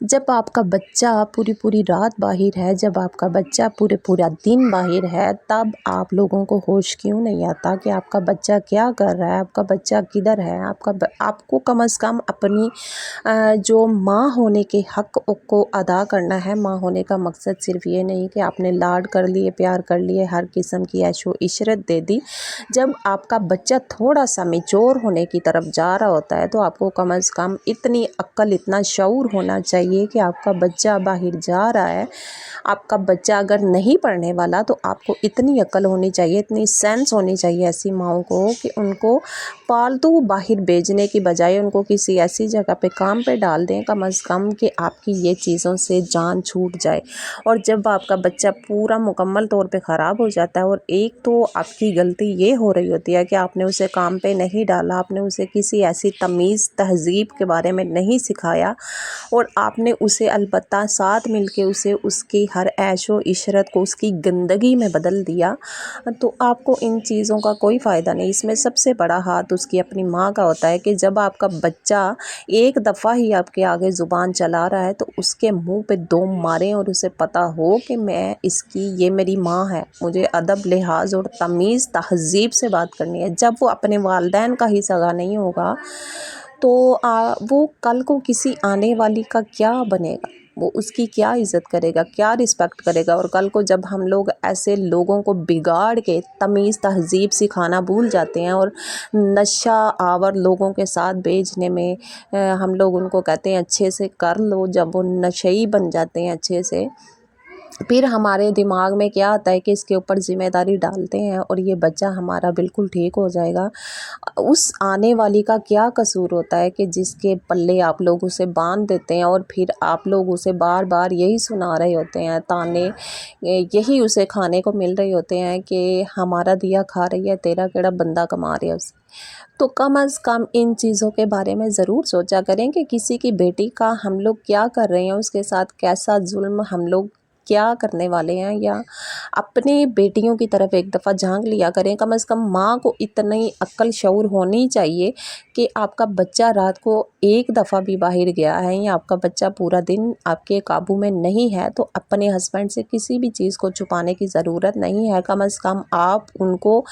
جب آپ کا بچہ پوری رات باہر ہے، جب آپ کا بچہ پورا دن باہر ہے، تب آپ لوگوں کو ہوش کیوں نہیں آتا کہ آپ کا بچہ کیا کر رہا ہے، آپ کا بچہ کدھر ہے؟ آپ کو کم از کم اپنی جو ماں ہونے کے حق کو ادا کرنا ہے۔ ماں ہونے کا مقصد صرف یہ نہیں کہ آپ نے لاڈ کر لیے، پیار کر لیے، ہر قسم کی عیش و عشرت دے دی۔ جب آپ کا بچہ تھوڑا سا میچور ہونے کی طرف جا رہا ہوتا ہے تو آپ کو کم از کم اتنی عقل، اتنا شعور ہونا چاہیے کہ آپ کا بچہ باہر جا رہا ہے۔ آپ کا بچہ اگر نہیں پڑھنے والا تو آپ کو اتنی عقل ہونی چاہیے، اتنی سینس ہونی چاہیے ایسی ماؤں کو کہ ان کو پالتو باہر بھیجنے کی بجائے ان کو کسی ایسی جگہ پہ کام پہ ڈال دیں، کم از کم کہ آپ کی یہ چیزوں سے جان چھوٹ جائے۔ اور جب آپ کا بچہ پورا مکمل طور پہ خراب ہو جاتا ہے، اور ایک تو آپ کی غلطی یہ ہو رہی ہوتی ہے کہ آپ نے اسے کام پہ نہیں ڈالا، آپ نے اسے کسی ایسی تمیز تہذیب کے بارے میں نہیں سکھایا، اور آپ نے اسے البتہ ساتھ مل کے اسے اس کی ہر عیش و عشرت کو اس کی گندگی میں بدل دیا، تو آپ کو ان چیزوں کا کوئی فائدہ نہیں۔ اس میں سب سے بڑا ہاتھ اس کی اپنی ماں کا ہوتا ہے کہ جب آپ کا بچہ ایک دفعہ ہی آپ کے آگے زبان چلا رہا ہے تو اس کے منہ پہ 2 ماریں، اور اسے پتہ ہو کہ یہ میری ماں ہے، مجھے ادب، لحاظ اور تمیز تہذیب سے بات کرنی ہے۔ جب وہ اپنے والدین کا ہی سگا نہیں ہوگا تو وہ کل کو کسی آنے والی کا کیا بنے گا؟ وہ اس کی کیا عزت کرے گا، کیا رسپیکٹ کرے گا؟ اور کل کو جب ہم لوگ ایسے لوگوں کو بگاڑ کے تمیز تہذیب سکھانا بھول جاتے ہیں اور نشہ آور لوگوں کے ساتھ بھیجنے میں ہم لوگ ان کو کہتے ہیں اچھے سے کر لو، جب وہ نشئی بن جاتے ہیں اچھے سے، پھر ہمارے دماغ میں کیا آتا ہے کہ اس کے اوپر ذمہ داری ڈالتے ہیں اور یہ بچہ ہمارا بالکل ٹھیک ہو جائے گا۔ اس آنے والی کا کیا قصور ہوتا ہے کہ جس کے پلے آپ لوگ اسے باندھ دیتے ہیں، اور پھر آپ لوگ اسے بار بار یہی سنا رہے ہوتے ہیں، تانے یہی اسے کھانے کو مل رہے ہوتے ہیں کہ ہمارا دیا کھا رہی ہے، تیرا کیڑا بندہ کما رہا ہے اسے۔ تو کم از کم ان چیزوں کے بارے میں ضرور سوچا کریں کہ کسی کی بیٹی کا ہم لوگ کیا کر رہے ہیں، اس کے ساتھ کیسا ظلم ہم لوگ کیا کرنے والے ہیں، یا اپنے بیٹیوں کی طرف ایک دفعہ جھانک لیا کریں۔ کم از کم ماں کو اتنی عقل شعور ہونی چاہیے کہ آپ کا بچہ رات کو ایک دفعہ بھی باہر گیا ہے، یا آپ کا بچہ پورا دن آپ کے قابو میں نہیں ہے، تو اپنے ہسبینڈ سے کسی بھی چیز کو چھپانے کی ضرورت نہیں ہے۔ کم از کم آپ ان کو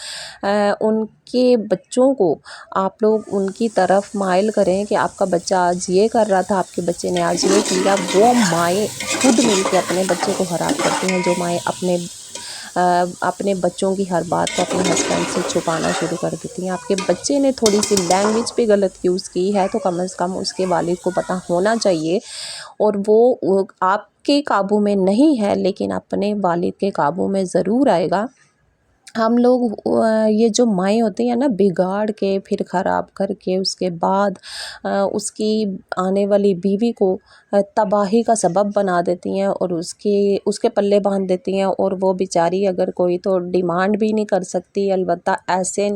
ان کے بچوں کو آپ لوگ ان کی طرف مائل کریں کہ آپ کا بچہ آج یہ کر رہا تھا، آپ کے بچے نے آج یہ کیا۔ وہ مائیں خود مل کے اپنے بچے کو خراب کرتی ہیں، جو مائیں اپنے بچوں کی ہر بات کو اپنے ہسبینڈ سے چھپانا شروع کر دیتی ہیں۔ آپ کے بچے نے تھوڑی سی لینگویج پہ غلط یوز کی ہے تو کم از کم اس کے والد کو پتہ ہونا چاہیے، اور وہ آپ کے قابو میں نہیں ہے لیکن اپنے والد کے قابو میں ضرور آئے گا۔ ہم لوگ یہ جو مائیں ہوتی ہیں نا، بگاڑ کے پھر خراب کر کے اس کے بعد اس کی آنے والی بیوی کو تباہی کا سبب بنا دیتی ہیں، اور اس کے پلے باندھ دیتی ہیں، اور وہ بیچاری اگر کوئی تو ڈیمانڈ بھی نہیں کر سکتی۔ البتہ ایسے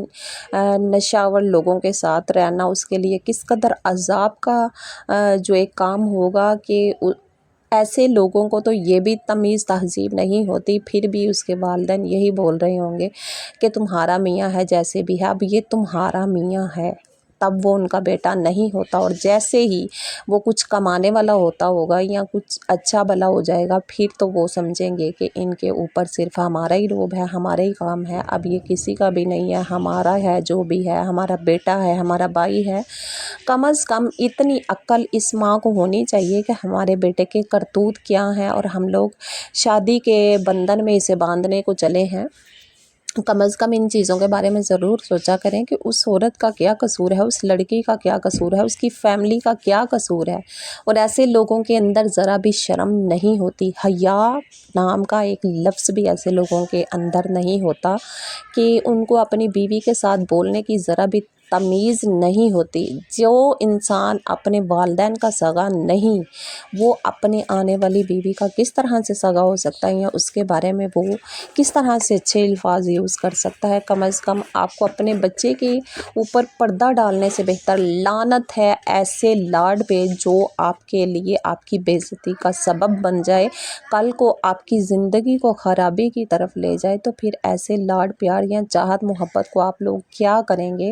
نشاور لوگوں کے ساتھ رہنا اس کے لیے کس قدر عذاب کا جو ایک کام ہوگا کہ ایسے لوگوں کو تو یہ بھی تمیز تہذیب نہیں ہوتی، پھر بھی اس کے والدین یہی بول رہے ہوں گے کہ تمہارا میاں ہے جیسے بھی ہے۔ اب یہ تمہارا میاں ہے تب وہ ان کا بیٹا نہیں ہوتا، اور جیسے ہی وہ کچھ کمانے والا ہوتا ہوگا یا کچھ اچھا بھلا ہو جائے گا، پھر تو وہ سمجھیں گے کہ ان کے اوپر صرف ہمارا ہی روب ہے، ہمارا ہی کام ہے، اب یہ کسی کا بھی نہیں ہے، ہمارا ہے، جو بھی ہے، ہمارا بیٹا ہے، ہمارا بھائی ہے۔ کم از کم اتنی عقل اس ماں کو ہونی چاہیے کہ ہمارے بیٹے کے کرتوت کیا ہیں، اور ہم لوگ شادی کے بندھن میں اسے باندھنے کو چلے ہیں۔ کم از کم ان چیزوں کے بارے میں ضرور سوچا کریں کہ اس عورت کا کیا قصور ہے، اس لڑکی کا کیا قصور ہے، اس کی فیملی کا کیا قصور ہے، اور ایسے لوگوں کے اندر ذرا بھی شرم نہیں ہوتی۔ حیا نام کا ایک لفظ بھی ایسے لوگوں کے اندر نہیں ہوتا کہ ان کو اپنی بیوی کے ساتھ بولنے کی ذرا بھی تمیز نہیں ہوتی۔ جو انسان اپنے والدین کا سگا نہیں، وہ اپنے آنے والی بیوی کا کس طرح سے سگا ہو سکتا ہے، یا اس کے بارے میں وہ کس طرح سے اچھے الفاظ یوز کر سکتا ہے؟ کم از کم آپ کو اپنے بچے کے اوپر پردہ ڈالنے سے بہتر لعنت ہے ایسے لاڈ پہ جو آپ کے لیے آپ کی بے عزتی کا سبب بن جائے، کل کو آپ کی زندگی کو خرابی کی طرف لے جائے۔ تو پھر ایسے لاڈ پیار یا چاہت محبت کو آپ لوگ کیا کریں گے؟